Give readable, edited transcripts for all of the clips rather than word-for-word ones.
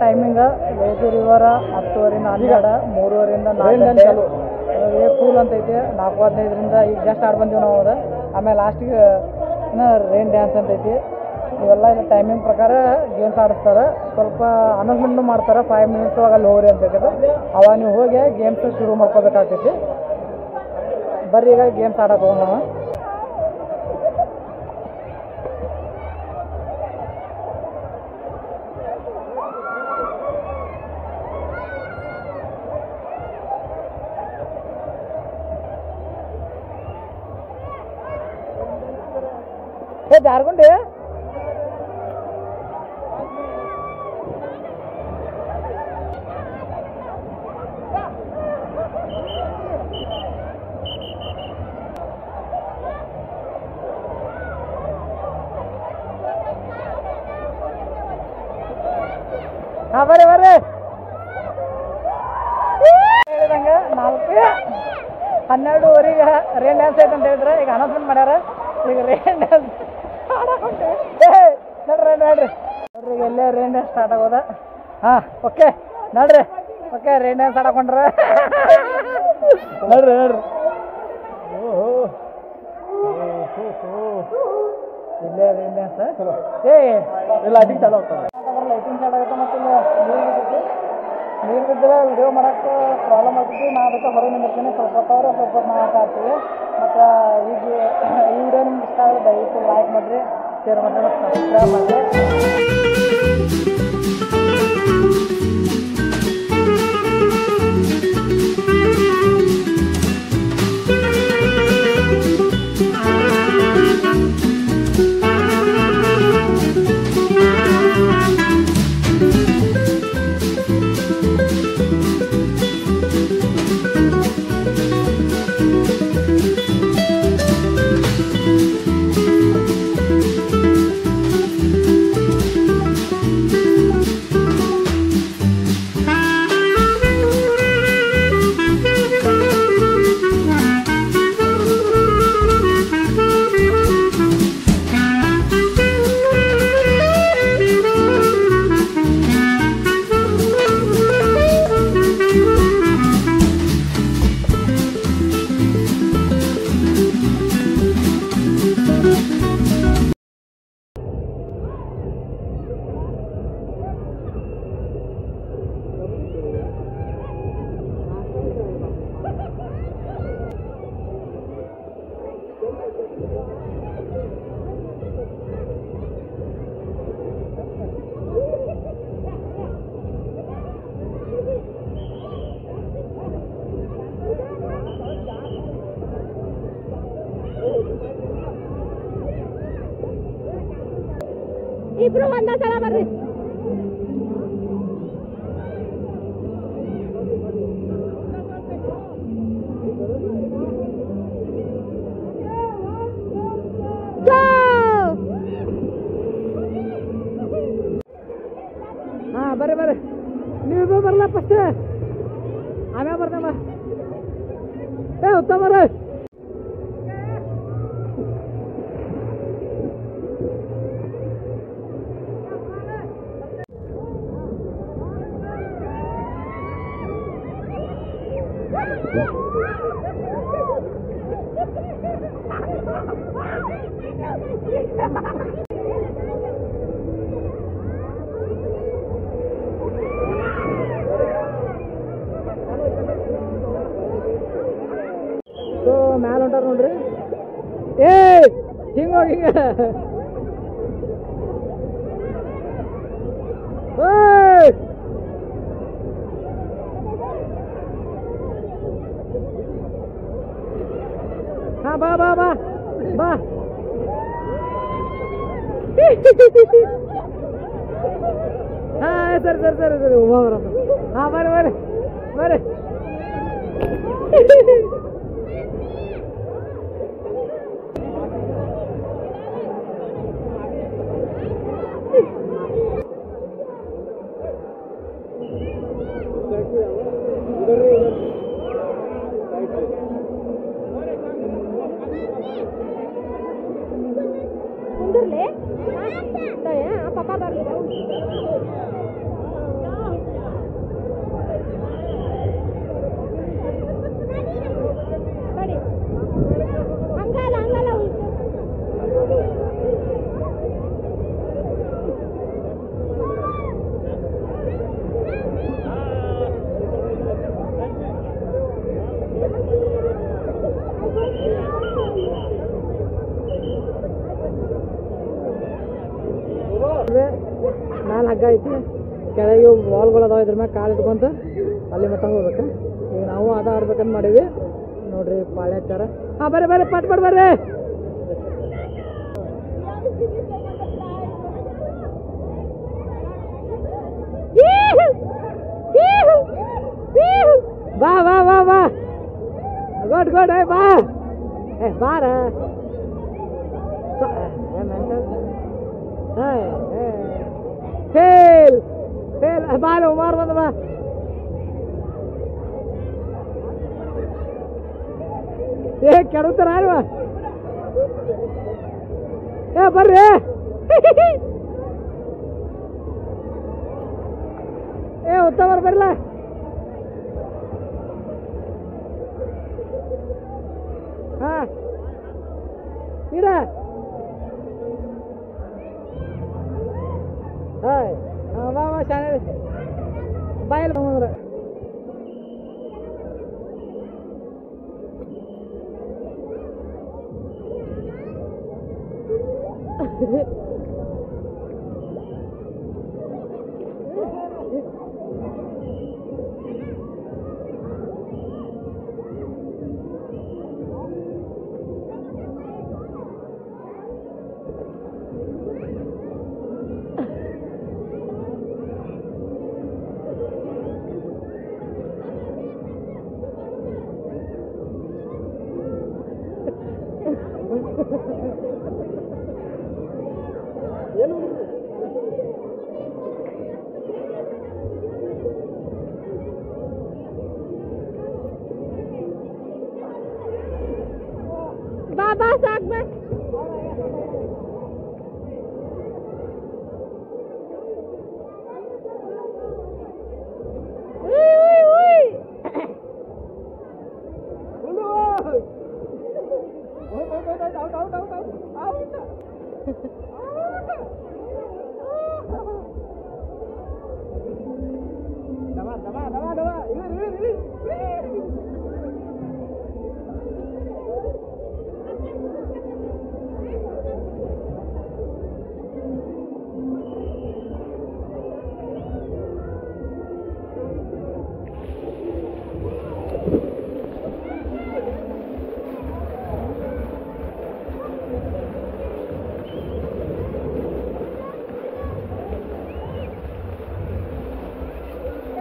Timing ಲೇಸೂರು ಇವರ 10:30 ಹನ್ನೆರಡು 3:30 4 pool ಅಂತ ಐತಿ 4:15 ಈಗ ಜಸ್ಟ್ ಆಡಿ ಬಂದೀವಿ ನಾವು. ಅದು ಆಮೇಲೆ ಲಾಸ್ಟಿಗೆ ಇನ್ನು ರೈನ್ ಡ್ಯಾನ್ಸ್ ಅಂತ ಐತಿ. ಇವೆಲ್ಲ ಇಲ್ಲಿ ಟೈಮಿಂಗ್ ಪ್ರಕಾರ ಗೇಮ್ಸ್ ಆಡಿಸ್ತಾರೆ. ಸ್ವಲ್ಪ ಅನೌನ್ಸ್ಮೆಂಟ್ನು ಮಾಡ್ತಾರೆ 5 ಮಿನಿಟ್ಸ್ ಅಲ್ಲಿ ಹೋಗ್ರಿ ಅಂತ ಹೇಳಿದ್ರು. ಅವಾಗ ನೀವು ಹೋಗಿ ಗೇಮ್ಸ್ ಶುರು ಮಾಡ್ಕೋಬೇಕಾಗ್ತೈತಿ. ಬರ್ರಿ ಈಗ ಗೇಮ್ಸ್ ಆಡೋಕೆ ಹೋಗೋಣ ನಾವು. ಜಾರ್ಗುಂಡಿ ಹಾಂ ಬರ್ರಿ ಬರ್ರಿ. ಹೇಳಿದಂಗೆ 4:12 ರೈನ್ ಡ್ಯಾನ್ಸ್ ಐತೆ ಅಂತ ಹೇಳಿದ್ರೆ ಈಗ ಅನೌನ್ಸ್ಮೆಂಟ್ ಮಾಡ್ಯಾರ. ಈಗ ರೈನ್ ಡ್ಯಾನ್ಸ್ ಆಡಕೊಂಡೆ ನೋಡ್ರಿ ನೋಡ್ರಿ ಈಗ ಎಲ್ಲೇ ರೈನ್ ಡ್ಯಾನ್ಸ್ ಸ್ಟಾರ್ಟ್ ಆಗೋದ. ಹಾಂ ಓಕೆ ನೋಡ್ರಿ ಓಕೆ ರೈನ್ ಡ್ಯಾನ್ಸ್ ಆಡಕೊಂಡ್ರ ನೋಡ್ರಿ ನೋಡ್ರಿ. ಇಲ್ಲೇ ರೈನ್ ಡ್ಯಾನ್ಸ್ ಲೈಟಿಂಗ್ ಚಾಲು ಆಗ್ತದೆ. ಲೈಟಿಂಗ್ ಸ್ಟಾರ್ಟ್ ಆಗುತ್ತೆ ಮತ್ತು ನೀರು ಬಿದ್ದೈತಿ. ನೀರು ಬಿದ್ದರೆ ವಿಡಿಯೋ ಮಾಡೋಕ್ಕೆ ಪ್ರಾಬ್ಲಮ್ ಆಗ್ತೈತಿ. ನಾ ಅದಕ್ಕೆ ಹೊರಗೆ ನಿಂದಿರ್ತೀನಿ. ಸ್ವಲ್ಪ ಸ್ವಲ್ಪ ನಾವು ಆಟ ಆಡ್ತೀವಿ. ಮತ್ತು ಈಗ ಈ ವಿಡಿಯೋ ನಿಮ್ಗೆ ಇಷ್ಟ ಆದರೆ ದಯವಿಟ್ಟು ಲೈಕ್ ಮಾಡಿರಿ, ಶೇರ್ ಮಾಡಿರಿ ಮತ್ತು ಸಬ್ಸ್ಕ್ರೈಬ್ ಮಾಡಿರಿ. ಇಬ್ರು ಒಂದೇ ಸಲ ಬರ್ರಿ. ಹಾಂ ಬರ್ರಿ ಬರ್ರಿ. ನೀವಿಬ್ರು ಬರಲ್ಲ ಫಸ್ಟ್ ಆಮ್ಯಾಗ ಬರ್ತಾವ. ಉತ್ತಮ ಬರ್ರಿ. ಮ್ಯಾಲ ಹೊಂಟಾರ ನೋಡ್ರಿ. ಹಿಂಗ ಹಿಂಗ ಹಾಂ ಬಾ ಬಾ ಬಾ ಬಾ. ಹಾಂ ಸರಿ ಸರಿ ಸರಿ ಸರಿ ಹಾಂ ಬರ್ರಿ ಬರ್ರಿ ಬರ್ರಿ. ಕುಂದರ್ಲೆ ಪಾಪ ಬರ್ಲಿ. ಮ್ಯಾಲೆ ಹಗ್ಗ ಐತಿ, ಕೆಳಗೆ ಬಾಲ್ಗಳು ಅದಾವ, ಇದ್ರ ಮ್ಯಾಗ ಕಾಲು ಇಟ್ಕೊಂತ ಅಲ್ಲಿ ಮಟ್ಟ ಹೋಗ್ಬೇಕು. ಈಗ ನಾವು ಅದ ಆಡ್ಬೇಕಂತ ಮಾಡೀವಿ ನೋಡ್ರಿ. ಪಾಳೆ ಹಚ್ಚಾರ. ಹಾಂ ಬರ್ರಿ ಬರ್ರಿ, ಪಟ್ ಪಟ್ ಬರ್ರಿ. ಬಾ ಬಾ ಬಾ ಬಾ, ಗುಡ್ ಗುಡ್. ಬಾ ಬಾರ. Fail fail. ಬಾರ ಉಮಾರ್ ಬಂದ. ಬಾ ಕೆಡತಾರ ಬರ್ರಿ. ಉತ್ತಮ ಬರ್ಲ. ಹಾ ಇಡ. ಹಾಯ್ ಬಾ ಶಾನೆ ಬಾಯಲ್ಲಿ ಬಂದ್ರೆ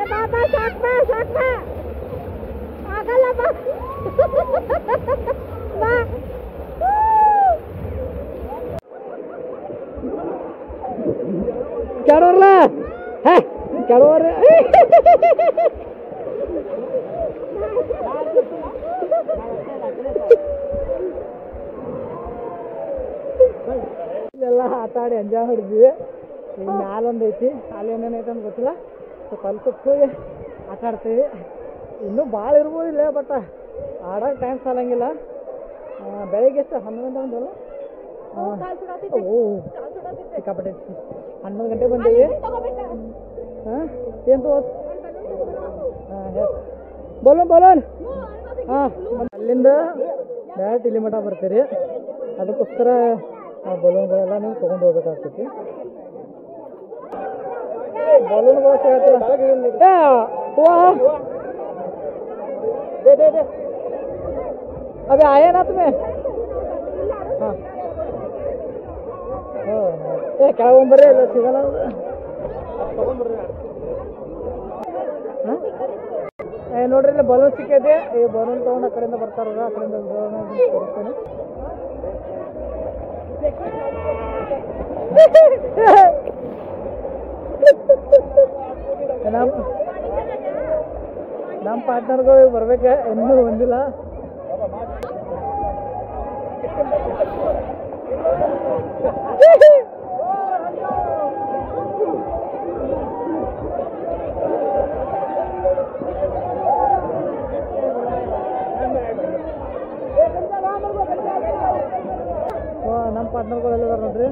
Baba sakma. Sakma. Agak apa? Ma. Cador lah. Heh, cador. ಎಲ್ಲ ಆಟ ಆಡಿ ಎಂಜಾಯ್ ಮಾಡಿದ್ವಿ. ಈಗ ಮ್ಯಾಲೊಂದು ಐತಿ, ಅಲ್ಲಿ ಏನೇನೈತೆ ಅಂತ ಗೊತ್ತಿಲ್ಲ. ಸ್ವಲ್ಪ ಹೋಗಿ ಆಟ ಆಡ್ತೀವಿ. ಇನ್ನೂ ಭಾಳ ಇರ್ಬೋದಿಲ್ಲ, ಬಟ್ ಆಡೋಕೆ ಟೈಮ್ ಸಾಲಂಗಿಲ್ಲ. ಬೆಳಿಗ್ಗೆ ಎಷ್ಟು 11 ಗಂಟೆ ಬಂದವಲ್ಲ. ಸಿಕ್ಕಾಪಟ್ಟೆ 11 ಗಂಟೆ ಬಂದೀವಿ. ಹಾಂ ಏನು ತಗೋದು? ಬಲೂನ್. ಹಾಂ ಅಲ್ಲಿಂದ ಡೈರೆಕ್ಟ್ ಇಲ್ಲಿ ಮಠ ಬರ್ತೀರಿ. ಅದಕ್ಕೋಸ್ಕರ ಆ ಬಲೂನ್ಗಳೆಲ್ಲ ನೀವು ತೊಗೊಂಡು ಹೋಗ್ಬೇಕಾಗ್ತೈತಿ. ಬಲೂನ್ಗಳು ಸಿಗತ್ತಿಲ್ಲ. अबे आया ना तुम्हें? हाँ ಕೆಳಗೊಂಬರ್ರಿ, ಇಲ್ಲ ಸಿಗಲ್ಲ. ನೋಡ್ರಿ ಇಲ್ಲಿ ಬಲೂನ್ ಸಿಕ್ಕೈತೆ. ಈ ಬಲೂನ್ ತಗೊಂಡು ಆ ಕಡೆಯಿಂದ ಬರ್ತಾರ, ಆ ಕಡೆಯಿಂದ ತೋರಿಸ್ತೇನೆ. ನಮ್ಮ ಪಾರ್ಟ್ನರ್ಗಳು ಬರ್ಬೇಕ, ಇನ್ನೂ ಬಂದಿಲ್ಲ. ನಮ್ಮ ಪಾರ್ಟ್ನರ್ಗಳೆಲ್ಲ ನೋಡ್ರಿ.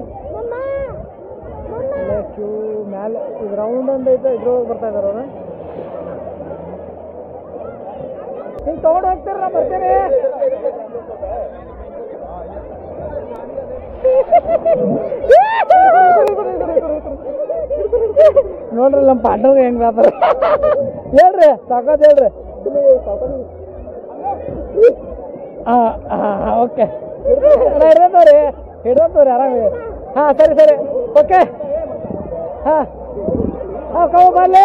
ಕ್ಯೂ ಮ್ಯಾಲೆ ಇದು ರೌಂಡ್ ಒಂದು ಐತೆ, ಇದ್ರೊಳಗೆ ಬರ್ತಾ ಇದಾರ ಅವ್ರು. ಹಿಂಗೆ ತೊಗೊಂಡು ಹೋಗ್ತೀರ, ನಾ ಬರ್ತೀರಿ. ನೋಡ್ರಿ ನಮ್ಮ ಪಾರ್ಟ್ನರ್ ಹೆಂಗ್ ಮಾಡ್ತಾರೆ ಹೇಳ್ರಿ ಸಾಕೋದು ಹೇಳ್ರಿ ಓಕೆ ಹಿಡ್ದವ್ರಿ ಹಿಡ್ದವ್ರಿ ಆರಾಮಿ ಹಾಂ ಸರಿ ಸರಿ ಓಕೆ ಹಾಂ ಹಾಂ ಕವ ಬರ್ಲಿ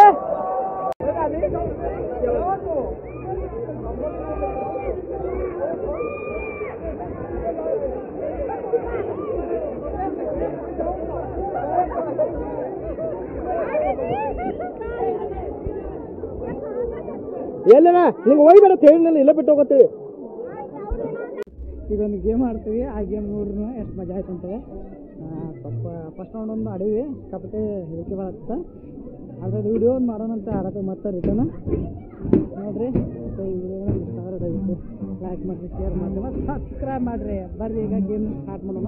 ಎಲ್ಲನ ನಿಂಗೆ ಒಯ್ಬೇಡ ಹೇಳಿನಲ್ಲಿ ಇಲ್ಲ ಬಿಟ್ಟು ಹೋಗತ್ತೀವಿ. ಈಗ ಒಂದು ಗೇಮ್ ಆಡ್ತೀವಿ, ಆ ಗೇಮ್ ನೋಡ್ರಿ ಎಷ್ಟು ಮಜಾ ಆಯ್ತು ಅಂತೇಳಿ. ಸ್ವಲ್ಪ ಫಸ್ಟ್ ರೌಂಡ್ ಒಂದು ಆಡೀವಿ, ಕಾಪಟ್ಟೆ ಹೇಳಿಕೆ ಬರುತ್ತೆ. ಅದ್ರಲ್ಲಿ ವಿಡಿಯೋ ಒಂದು ಮಾಡೋಣಂತ ಆಡಕ್ಕೆ ಮತ್ತೆ ರಿಟರ್ನ್ ನೋಡಿರಿ. ಮತ್ತು ಈ ವಿಡಿಯೋನ ಇಷ್ಟ ಆದರೆ ದಯವಿಟ್ಟು ಲೈಕ್ ಮಾಡಿರಿ, ಶೇರ್ ಮಾಡಿರಿ ಮತ್ತು ಸಬ್ಸ್ಕ್ರೈಬ್ ಮಾಡಿರಿ. ಬರ್ರಿ ಈಗ ಗೇಮ್ ಸ್ಟಾರ್ಟ್ ಮಾಡೋಣ.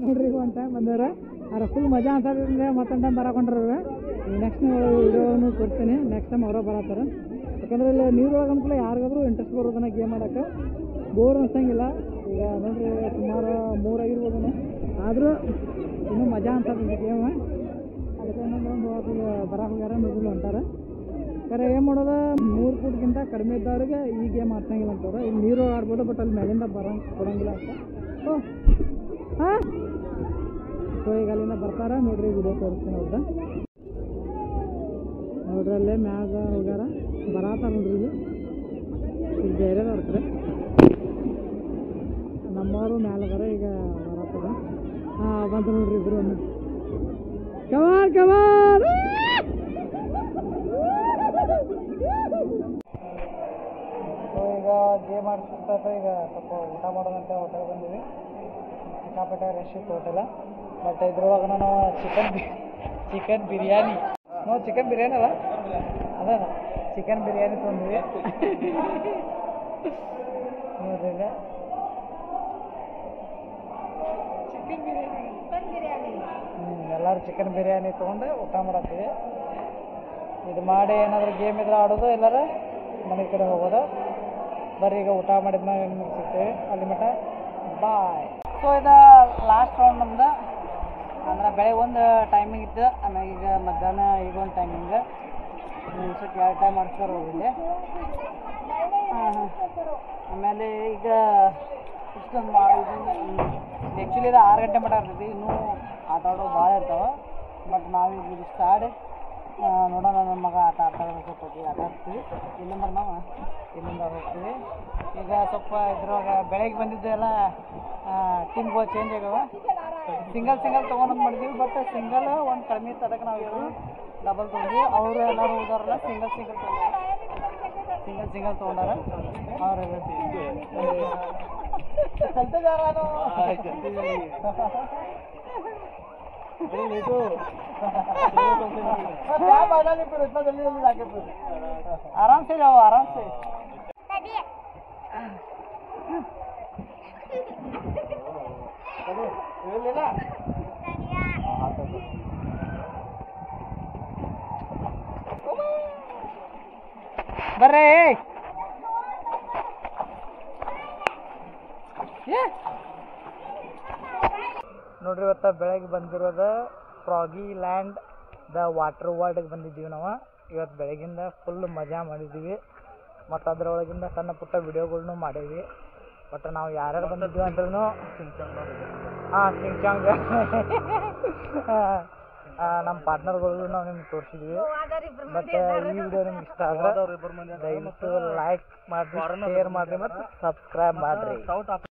ನೋಡ್ರಿ ಈಗ ಒಂದು ಟೈಮ್ ಬಂದವ್ರೆ, ಅದ್ರ ಫುಲ್ ಮಜಾ ಅನ್ಸೋದ್ರಿಂದ ಮತ್ತೊಂದು ಟೈಮ್ ಬರಕೊಂಡ್ರೆ ನೆಕ್ಸ್ಟ್ ವಿಡಿಯೋನು ಕೊಡ್ತೀನಿ. ನೆಕ್ಸ್ಟ್ ಟೈಮ್ ಅವರ ಬರತ್ತಾರ. ಯಾಕಂದ್ರೆ ಇಲ್ಲಿ ನೀರೊಳಗೆ ಅನ್ಕೂಲ ಯಾರಿಗಾದ್ರೂ ಇಂಟ್ರೆಸ್ಟ್ ಬರೋದನ್ನ ಗೇಮ್ ಮಾಡೋಕ್ಕೆ ಬೋರ್ ಅನ್ಸಂಗಿಲ್ಲ. ಈಗ ನೋಡ್ರಿ ಸುಮಾರು 3 ಆಗಿರ್ಬೋದನ್ನು, ಆದರೂ ಇನ್ನೂ ಮಜಾ ಅನ್ಸೋದು ಗೇಮ್. ಅದಕ್ಕೆ ಒಂದು ಬರ ಹೋಗ್ಯಾರ ಮೊದಲು ಅಂತಾರೆ. ಕರೆ ಏನು ಮಾಡೋದು, 3 ಫೂಟ್ಗಿಂತ ಕಡಿಮೆ ಇದ್ದವ್ರಿಗೆ ಈ ಗೇಮ್ ಆಡ್ಸಂಗಿಲ್ಲ ಅಂತವ್ರೆ. ಇಲ್ಲಿ ನೀರು ಆಡ್ಬೋದು, ಬಟ್ ಅಲ್ಲಿ ಮೇಲಿಂದ ಕೊಡೋಂಗಿಲ್ಲ ಅಂತ. ಹಾಂ ಸೊ ಈಗ ಅಲ್ಲಿಂದ ಬರ್ತಾರೆ ನೋಡ್ರಿ, ವಿಡಿಯೋ ತೋರಿಸ್ತೀನಿ ಅವ್ರದ್ದು. ನೋಡ್ರಿ ಅಲ್ಲೇ ಮ್ಯಾಗ ಹೋಗ್ಯಾರ, ಬರತ್ತಾರ ನೋಡ್ರಿ. ಈಗ ಬೇರೆದ ಬರ್ತಾರೆ, ನಮ್ಮವರು ಮ್ಯಾಲಗಾರ ಈಗ ಬರತ್ತದ. ಹಾಂ ಬಂತು ನೋಡ್ರಿ ಇಬ್ರು. ಕಮಾನ್ ಕಮಾನ್. ಸೊ ಈಗ ಗೇಮ್ ಆಡಿಸ್ತಾ ಈಗ ಸ್ವಲ್ಪ ಊಟ ಮಾಡೋದಂತ ಹೋಟೆಲ್ ಬಂದಿವಿ. ಸಿಕ್ಕಾಪಟ್ಟೆ ರಶ್ ಇತ್ತು ಹೋಟೆಲ. ಬಟ್ ಇದ್ರೊಳಗೆ ನಾವು ಚಿಕನ್ ಬಿರಿಯಾನಿ ಚಿಕನ್ ಬಿರಿಯಾನಿ ಅಲ್ಲ ಅದ ಚಿಕನ್ ಬಿರಿಯಾನಿ ತೊಗೊಂಡ್ವಿ ನೋಡ್ರಿ. ಈಗ ಎಲ್ಲರೂ ಚಿಕನ್ ಬಿರಿಯಾನಿ ತೊಗೊಂಡು ಊಟ ಮಾಡತ್ತೀವಿ. ಇದು ಮಾಡಿ ಏನಾದರೂ ಗೇಮ್ ಇದ್ರೆ ಆಡೋದು, ಎಲ್ಲರ ಮನೆ ಕಡೆ ಹೋಗೋದು. ಬರ್ರಿ ಈಗ ಊಟ ಮಾಡಿದ್ಮೇಲೆ ನಿಮ್ಗೆ ಸಿಗ್ತೇವೆ. ಅಲ್ಲಿ ಮಟ್ಟ ಬಾಯ್. ಸೊ ಇದು ಲಾಸ್ಟ್ ರೌಂಡ್ ನಮ್ದು. ಅಂದ್ರೆ ಬೆಳಗ್ಗೆ ಒಂದು ಟೈಮಿಂಗ್ ಇತ್ತು, ಆಮೇಲೆ ಈಗ ಮಧ್ಯಾಹ್ನ ಈಗ ಒಂದು ಟೈಮಿಂಗ್. ನಿಮಿಷಕ್ಕೆ 2 ಟೈಮ್ ಆಡಿಸ್ತಾರೆ ಇಲ್ಲಿ. ಆಮೇಲೆ ಈಗ ಇಷ್ಟೊಂದು ಆ್ಯಕ್ಚುಲಿ ಇದು 6 ಗಂಟೆ ಮಟ್ಟ ಇರ್ತೈತಿ. ಇನ್ನೂ ಆಟ ಆಡೋದು ಭಾಳ ಇರ್ತಾವೆ. ಬಟ್ ನಾವೀಗ ಇದು ಸ್ಟಾರ್ಟ್ ನೋಡೋಣ. ನನ್ನ ಮಗ ಆಟ ಆಡ್ತೀವಿ, ಆಟ ಆಡ್ತೀವಿ. ಇಲ್ಲಿಂದ ನಾವು ಇಲ್ಲಿಂದ ಹೋಗ್ತೀವಿ. ಈಗ ಸ್ವಲ್ಪ ಇದ್ರೊಳಗೆ ಬೆಳಗ್ಗೆ ಬಂದಿದ್ದು ಎಲ್ಲ ಟೀಮ್ಗಳು ಚೇಂಜ್ ಆಗ್ಯಾವ. ಸಿಂಗಲ್ ತೊಗೊಂಡು ಮಾಡಿದ್ವಿ. ಬಟ್ ಸಿಂಗಲ್ ಒಂದು ಕಡಿಮೆ ಇತ್ತು, ಅದಕ್ಕೆ ನಾವು ಇವರು ಡಬಲ್ ತೊಗೊಂಡ್ವಿ. ಅವರು ಎಲ್ಲರೂ ಹೋದಾರಲ್ಲ ಸಿಂಗಲ್ ತೊಗೊಂಡಾರ. ಅವರೆಲ್ಲ चलते जा रहा है तो क्या फायदा नहीं, फिर इतना जल्दी जाके फिर आराम से जाओ, आराम से। ಬರ್ರಿ ನೋಡ್ರಿ ಇವತ್ತು ಬೆಳಗ್ಗೆ ಬಂದಿರೋದು ಫ್ರಾಗಿ ಲ್ಯಾಂಡ್ ದ ವಾಟರ್ ವರ್ಲ್ಡ್ಗೆ ಬಂದಿದ್ದೀವಿ ನಾವು ಇವತ್ತು ಬೆಳಗಿಂದ ಫುಲ್ ಮಜಾ ಮಾಡಿದ್ದೀವಿ ಮತ್ತು ಅದರೊಳಗಿಂದ ಸಣ್ಣ ಪುಟ್ಟ ವಿಡಿಯೋಗಳ್ನು ಮಾಡೀವಿ ಬಟ್ ನಾವು ಯಾರ್ಯಾರು ಬಂದಿದ್ದೀವಿ ಅಂದ್ರೂ ಹಾಂ ಚಿಂಚಾಂಗ್ ನಮ್ಮ ಪಾರ್ಟ್ನರ್ಗಳು ನಾವು ನಿಮ್ಗೆ ತೋರಿಸಿದ್ವಿ ಮತ್ತು ಈ ವಿಡಿಯೋ ನಿಮ್ಗೆ ಇಷ್ಟ ಆದರೆ ದಯವಿಟ್ಟು ಲೈಕ್ ಮಾಡಿರಿ ಶೇರ್ ಮಾಡಿರಿ ಮತ್ತು ಸಬ್ಸ್ಕ್ರೈಬ್ ಮಾಡಿರಿ